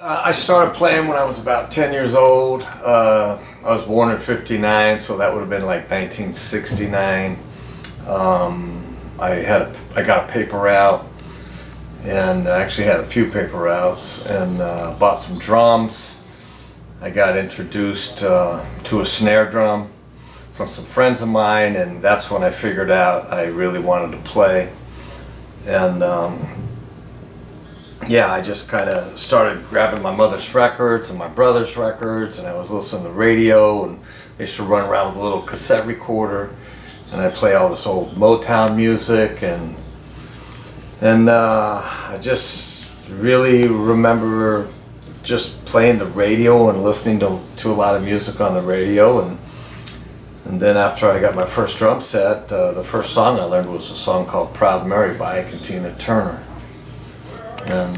I started playing when I was about 10 years old. I was born in '59, so that would have been like 1969. I got a paper route, and I actually had a few paper routes, and bought some drums. I got introduced to a snare drum from some friends of mine, and that's when I figured out I really wanted to play. And yeah, I just kind of started grabbing my mother's records and my brother's records, and I was listening to the radio, and I used to run around with a little cassette recorder, and I'd play all this old Motown music, and I just really remember just playing the radio and listening to a lot of music on the radio, and then after I got my first drum set, the first song I learned was a song called Proud Mary by Tina Turner. And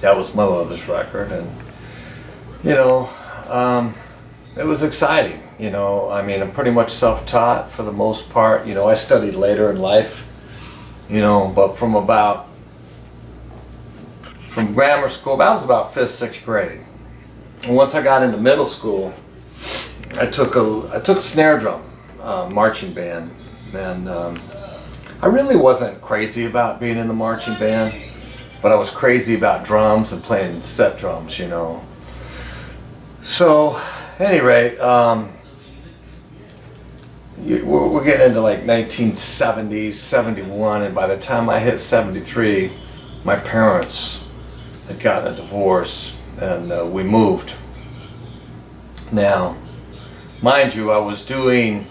that was my mother's record, and it was exciting. I mean, I'm pretty much self-taught for the most part. I studied later in life, but from grammar school, I was about 5th, 6th grade. And once I got into middle school, I took snare drum, marching band, and I really wasn't crazy about being in the marching band, but I was crazy about drums and playing set drums, So, at any rate, we're getting into like 1970s, 71, and by the time I hit 73, my parents had gotten a divorce, and we moved. Now, mind you, I was doing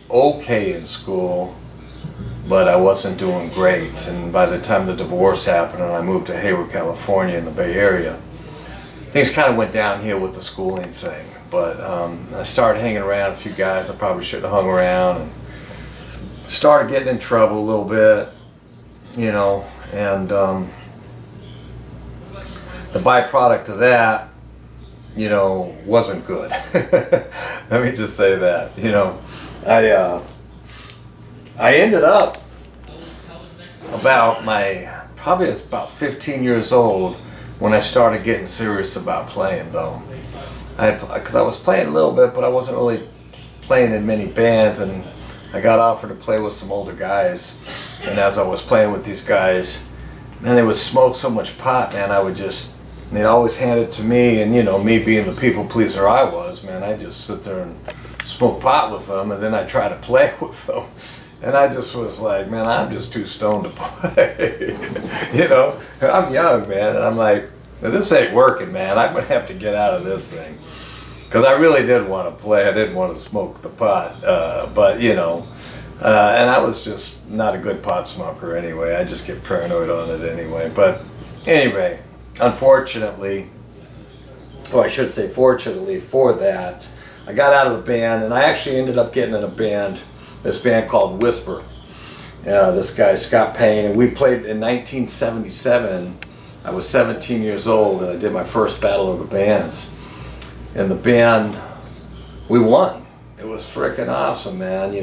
okay in school, but I wasn't doing great, and by the time the divorce happened and I moved to Hayward, California in the Bay Area, things kind of went downhill with the schooling thing. But I started hanging around a few guys I probably shouldn't have hung around, and started getting in trouble a little bit, and the byproduct of that, wasn't good. Let me just say that, I ended up probably I was about 15 years old when I started getting serious about playing, though. Because I was playing a little bit, but I wasn't really playing in many bands, and I got offered to play with some older guys. And as I was playing with these guys, man, they would smoke so much pot, man, they'd always hand it to me, and me being the people pleaser I was, man, I'd just sit there and smoke pot with them, and then I'd try to play with them. And I just was like, man, I'm just too stoned to play. I'm young, man, and I'm like, this ain't working, man. I'm gonna have to get out of this thing. Because I really did want to play. I didn't want to smoke the pot, but and I was just not a good pot smoker anyway. I just get paranoid on it anyway. But anyway, unfortunately, or I should say fortunately for that, I got out of the band, and I actually ended up getting in this band called Whisper. This guy, Scott Payne, and we played in 1977. I was 17 years old, and I did my first Battle of the Bands. And the band, we won. It was freaking awesome, man,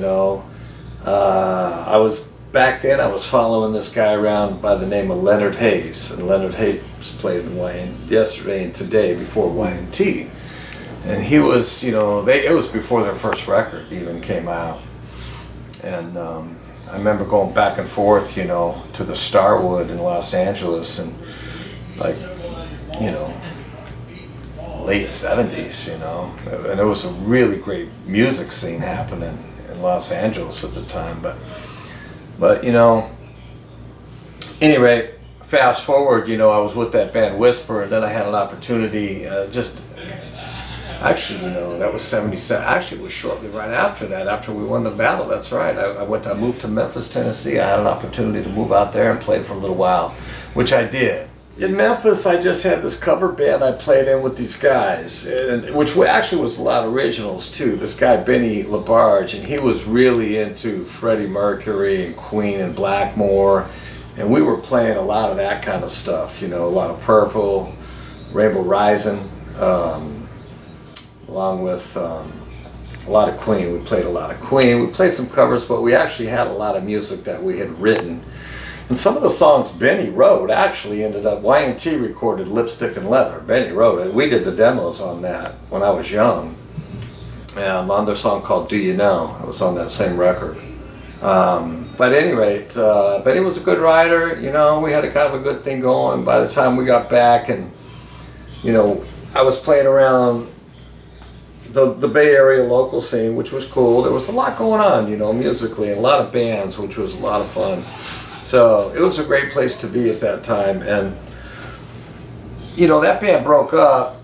Back then I was following this guy around by the name of Leonard Hayes. And Leonard Hayes played in yesterday and today before Y&T. And he was, it was before their first record even came out. And I remember going back and forth, to the Starwood in Los Angeles, and late 70s, and there was a really great music scene happening in Los Angeles at the time. But anyway, fast forward, I was with that band Whisper, and then I had an opportunity, actually, that was 77. Actually, it was shortly right after that, after we won the battle. That's right. I moved to Memphis, Tennessee. I had an opportunity to move out there and play for a little while, which I did. In Memphis, I just had this cover band I played in with these guys, which actually was a lot of originals too. This guy, Benny LaBarge, and he was really into Freddie Mercury and Queen and Blackmore, and we were playing a lot of that kind of stuff, a lot of Purple, Rainbow Rising, along with a lot of Queen. We played a lot of Queen. We played some covers, but we actually had a lot of music that we had written, And some of the songs Benny wrote actually ended up, Y&T recorded Lipstick and Leather. Benny wrote it. We did the demos on that when I was young. And on their song called Do You Know, it was on that same record. But at any rate, Benny was a good writer. You know, we had a kind of a good thing going. By the time we got back, and you know, I was playing around the Bay Area local scene, which was cool. There was a lot going on, you know, musically, and a lot of bands, which was a lot of fun. So it was a great place to be at that time. And you know, that band broke up.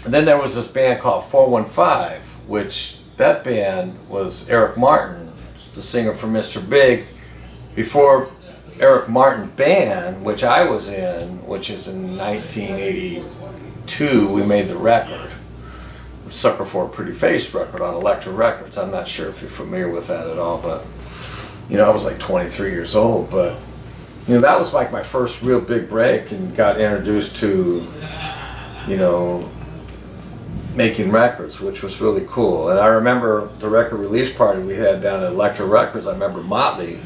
And then there was this band called 415, which that band was Eric Martin, the singer for Mr. Big. Before Eric Martin Band, which I was in, which is in 1982, we made the record. Sucker for a Pretty Face record on Elektra Records. I'm not sure if you're familiar with that at all, but you know, I was like 23 years old, but you know, that was like my first real big break, and got introduced to, you know, making records, which was really cool. And I remember the record release party we had down at Elektra Records. I remember Motley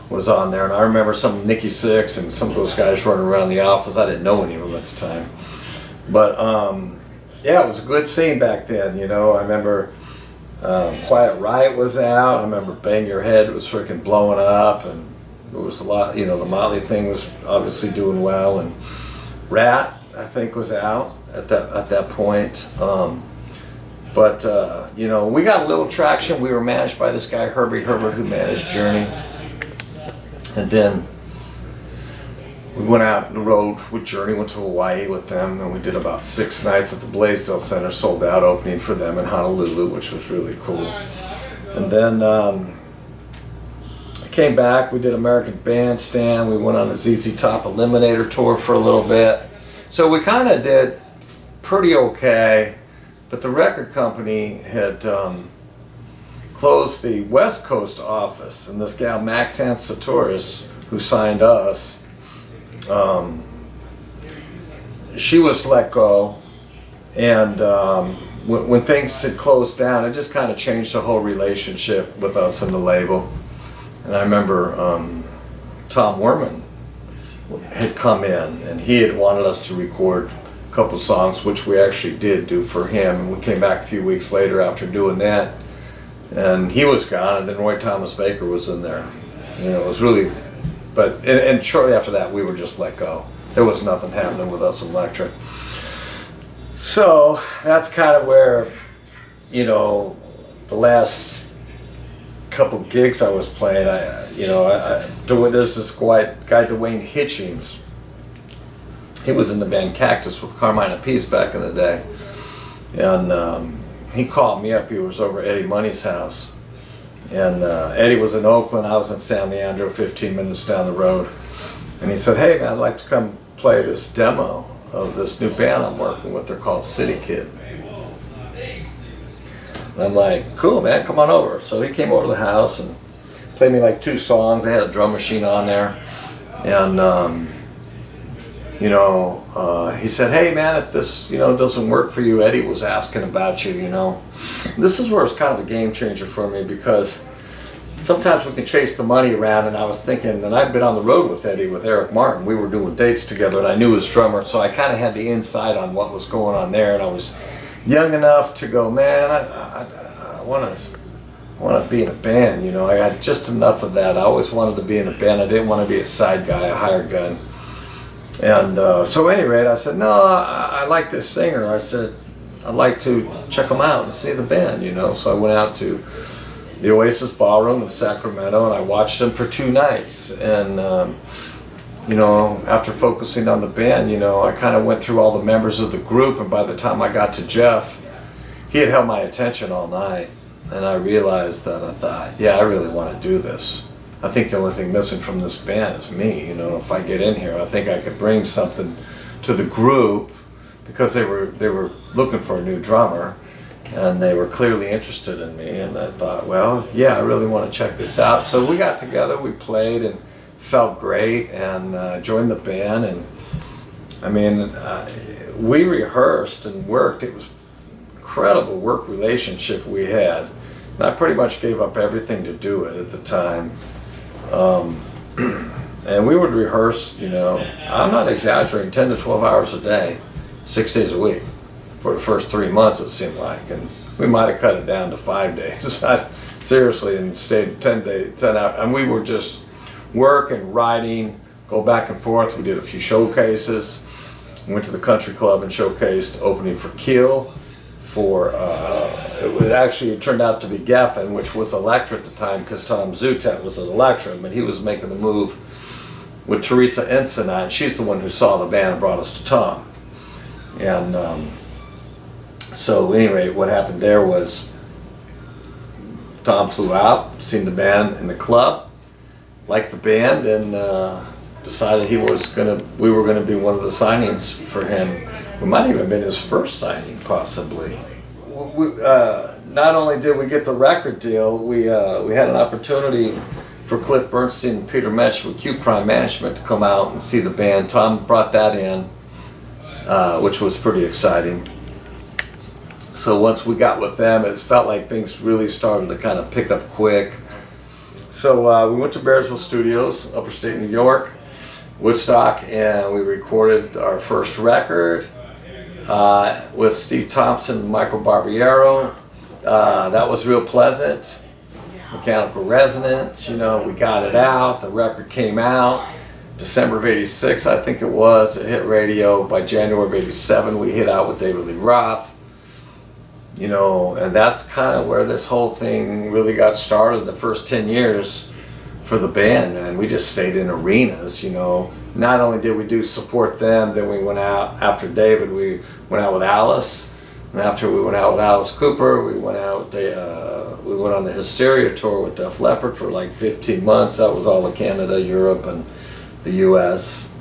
was on there, and I remember some Nikki Sixx and some of those guys running around the office. I didn't know any of them at the time, but yeah, it was a good scene back then. You know, I remember Quiet Riot was out. I remember Bang Your Head was freaking blowing up, and there was a lot. You know, the Motley thing was obviously doing well, and Rat, I think, was out at that point. But you know, we got a little traction. We were managed by this guy Herbie Herbert, who managed Journey, and then we went out on the road with Journey, went to Hawaii with them, and we did about 6 nights at the Blaisdell Center, sold out, opening for them in Honolulu, which was really cool. And then I came back, we did American Bandstand, we went on a ZZ Top Eliminator tour for a little bit. So we kind of did pretty okay, but the record company had closed the West Coast office, and this gal Max Hansatoris, who signed us, she was let go, and when things had closed down, it just kind of changed the whole relationship with us and the label. And I remember Tom Werman had come in, and he had wanted us to record a couple songs, which we actually did do for him. And we came back a few weeks later after doing that, and he was gone, and then Roy Thomas Baker was in there. You know, it was really, but and shortly after that, we were just let go. There was nothing happening with us in Elektra. So that's kind of where, you know, the last couple gigs I was playing, there's this guy Dwayne Hitchings. He was in the band Cactus with Carmine Appice back in the day, and he called me up. He was over at Eddie Money's house, and Eddie was in Oakland. I was in San Leandro, 15 minutes down the road, and he said, "Hey man, I'd like to come play this demo of this new band I'm working with. They're called City Kid." And I'm like, "Cool, man, come on over." So he came over to the house and played me like 2 songs. They had a drum machine on there, and he said, "Hey man, if this doesn't work for you, Eddie was asking about you. You know, this is where it's kind of a game changer for me, because sometimes we can chase the money around." And I was thinking, and I'd been on the road with Eddie, with Eric Martin. We were doing dates together, and I knew his drummer, so I kind of had the insight on what was going on there. And I was young enough to go, man, I want to be in a band. You know, I had just enough of that. I always wanted to be in a band. I didn't want to be a side guy, a hired gun. And so at any rate, I said, "No, I like this singer." I said, "I'd like to check him out and see the band, you know." So I went out to the Oasis Ballroom in Sacramento, and I watched him for 2 nights. And after focusing on the band, I kind of went through all the members of the group, and by the time I got to Jeff, he had held my attention all night, and I realized that I thought, yeah, I really want to do this. I think the only thing missing from this band is me. If I get in here, I think I could bring something to the group, because they were looking for a new drummer, and they were clearly interested in me. And I thought, well, yeah, I really want to check this out. So we got together, we played, and felt great, and joined the band. And I mean, we rehearsed and worked. It was an incredible work relationship we had. And I pretty much gave up everything to do it at the time. And we would rehearse, you know, I'm not exaggerating, 10 to 12 hours a day, 6 days a week for the first 3 months, it seemed like. And we might have cut it down to 5 days, seriously, and stayed 10 hours. And we were just working, writing, go back and forth. We did a few showcases. Went to the country club and showcased opening for Keel. It turned out to be Geffen, which was Elektra at the time, because Tom Zutaut was at Elektra, but he was making the move with Teresa Ensenada, and she's the one who saw the band and brought us to Tom. And so anyway, what happened there was Tom flew out, seen the band in the club, liked the band, and decided we were gonna be one of the signings for him. We might even have been his first signing, possibly. Not only did we get the record deal, we had an opportunity for Cliff Bernstein and Peter Mensch with Q Prime Management to come out and see the band. Tom brought that in, which was pretty exciting. So once we got with them, it felt like things really started to kind of pick up quick. So we went to Bearsville Studios, upper state New York, Woodstock, and we recorded our first record with Steve Thompson and Michael Barbiero. That was real pleasant. Mechanical Resonance, you know, we got it out. The record came out December of '86, I think it was. It hit radio. By January of '87, we hit out with David Lee Roth. You know, and that's kind of where this whole thing really got started. The first 10 years for the band, and we just stayed in arenas, you know. Not only did we support them, then we went out after David, we went out with Alice, and after we went out with Alice Cooper, we went on the Hysteria tour with Def Leppard for like 15 months. That was all of Canada, Europe, and the US.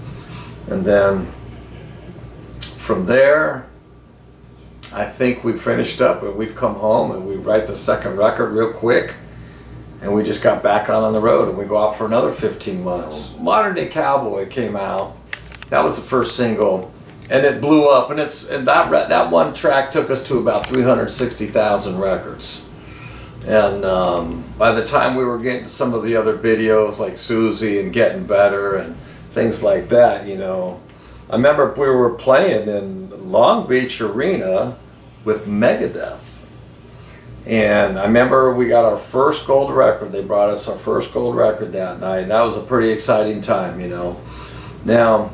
And then from there, I think we finished up and we'd come home and we'd write the second record real quick, and we just got back on the road and we go out for another 15 months. Modern Day Cowboy came out. That was the first single, and it blew up, and that one track took us to about 360,000 records. And by the time we were getting to some of the other videos like Susie and Getting Better and things like that, you know, I remember we were playing in Long Beach Arena with Megadeth. And I remember we got our first gold record. They brought us our first gold record that night. And that was a pretty exciting time, you know. Now,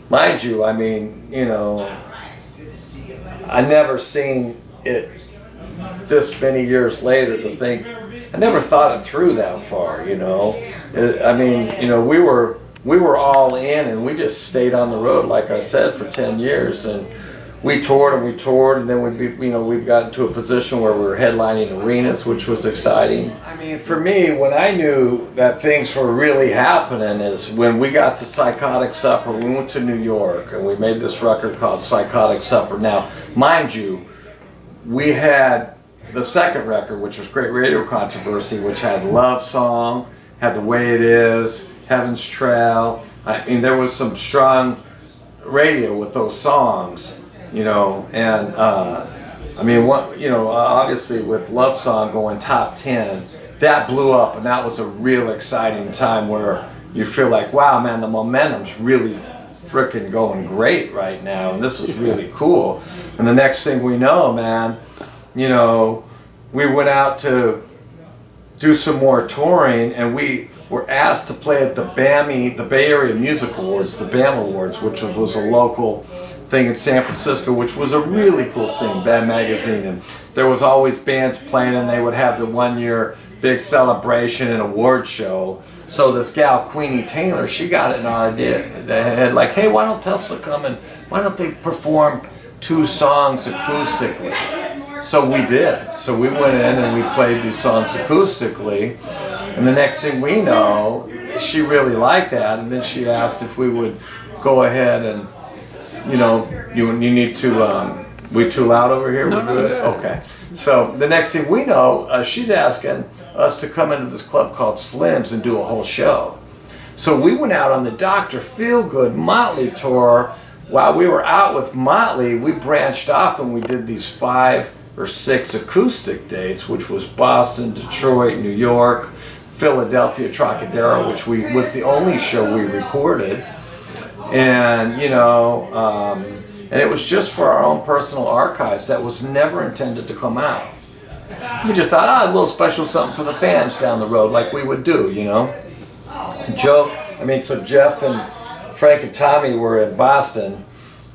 mind you, I mean, you know, I never seen it this many years later to think, I never thought it through that far, you know. I mean, you know, we were all in, and we just stayed on the road, like I said, for 10 years, and we toured, and then we'd gotten to a position where we were headlining arenas, which was exciting. I mean, for me, when I knew that things were really happening is when we got to Psychotic Supper. We went to New York, and we made this record called Psychotic Supper. Now, mind you, we had the second record, which was Great Radio Controversy, which had Love Song, had The Way It Is, Heaven's Trail. I mean, there was some strong radio with those songs, you know, and I mean, obviously with Love Song going top 10, that blew up, and that was a real exciting time where you feel like, wow, man, the momentum's really freaking going great right now, and this is really cool. And the next thing we know, man, you know, we went out to do some more touring, and we were asked to play at the BAMI, the Bay Area Music Awards, the BAM Awards, which was a local thing in San Francisco, which was a really cool scene, BAM Magazine, and there was always bands playing, and they would have the 1 year big celebration and award show. So this gal, Queenie Taylor, she got an idea. They had like, hey, why don't Tesla come and why don't they perform 2 songs acoustically? So we did. So we went in and we played these songs acoustically. And the next thing we know, she really liked that. And then she asked if we would go ahead and, you know, you need to, we too loud over here? No, We're good? Okay. So the next thing we know, she's asking us to come into this club called Slim's and do a whole show. So we went out on the Dr. Feelgood Motley tour. While we were out with Motley, we branched off and we did these 5 or 6 acoustic dates, which was Boston, Detroit, New York, Philadelphia Trocadero, which was the only show we recorded. And, you know, and it was just for our own personal archives. That was never intended to come out. We just thought, a little special something for the fans down the road, like we would do, you know. So Jeff and Frank and Tommy were in Boston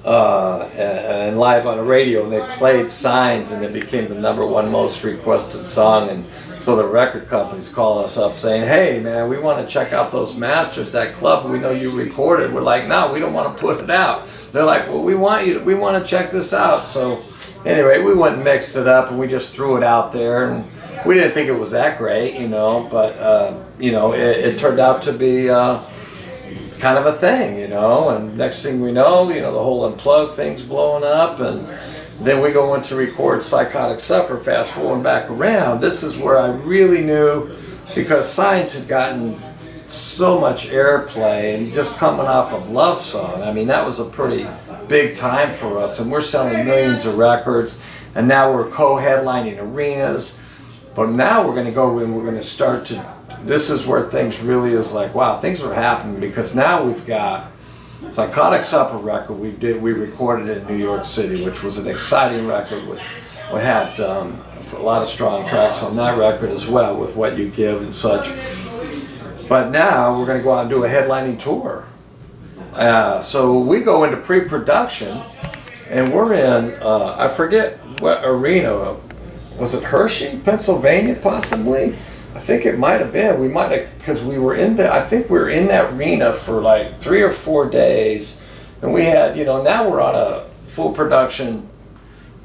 and live on the radio, and they played Signs, and it became the #1 most requested song. And so the record companies calling us up saying, hey man, we want to check out those masters, that club we know you recorded. We're like, no, we don't want to put it out. They're like, well, we want to check this out. So anyway, we went and mixed it up, and we just threw it out there, and we didn't think it was that great, you know, but you know, it turned out to be kind of a thing, you know. And next thing we know, you know, the whole Unplugged thing's blowing up, and then we go in to record Psychotic Supper. Fast forward back around, this is where I really knew, because Signs had gotten so much airplay, and just coming off of Love Song, I mean, that was a pretty big time for us, and we're selling millions of records, and now we're co-headlining arenas. But now we're going to go and we're going to start to, this is where things really is like, wow, things are happening, because now we've got Psychotic Supper record we recorded in New York City, which was an exciting record. We had a lot of strong tracks on that record as well, with What You Give and such. But now we're going to go out and do a headlining tour. So we go into pre-production, and we're in, I forget what arena. Was it Hershey, Pennsylvania, possibly? I think it might have been. We might have, because we were in there. I think we were in that arena for like 3 or 4 days, and we had, you know, now we're on a full production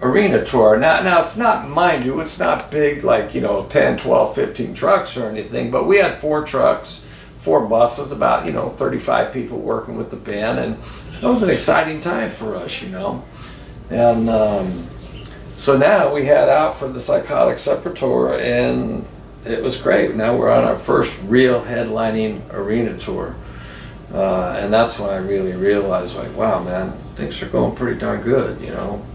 arena tour. Now it's not, mind you, it's not big, like, you know, 10, 12, 15 trucks or anything, but we had 4 trucks, 4 buses, about, you know, 35 people working with the band, and that was an exciting time for us, you know. And so now we head out for the Psychotic Supper tour, and it was great. Now we're on our first real headlining arena tour. And that's when I really realized, like, wow, man, things are going pretty darn good, you know.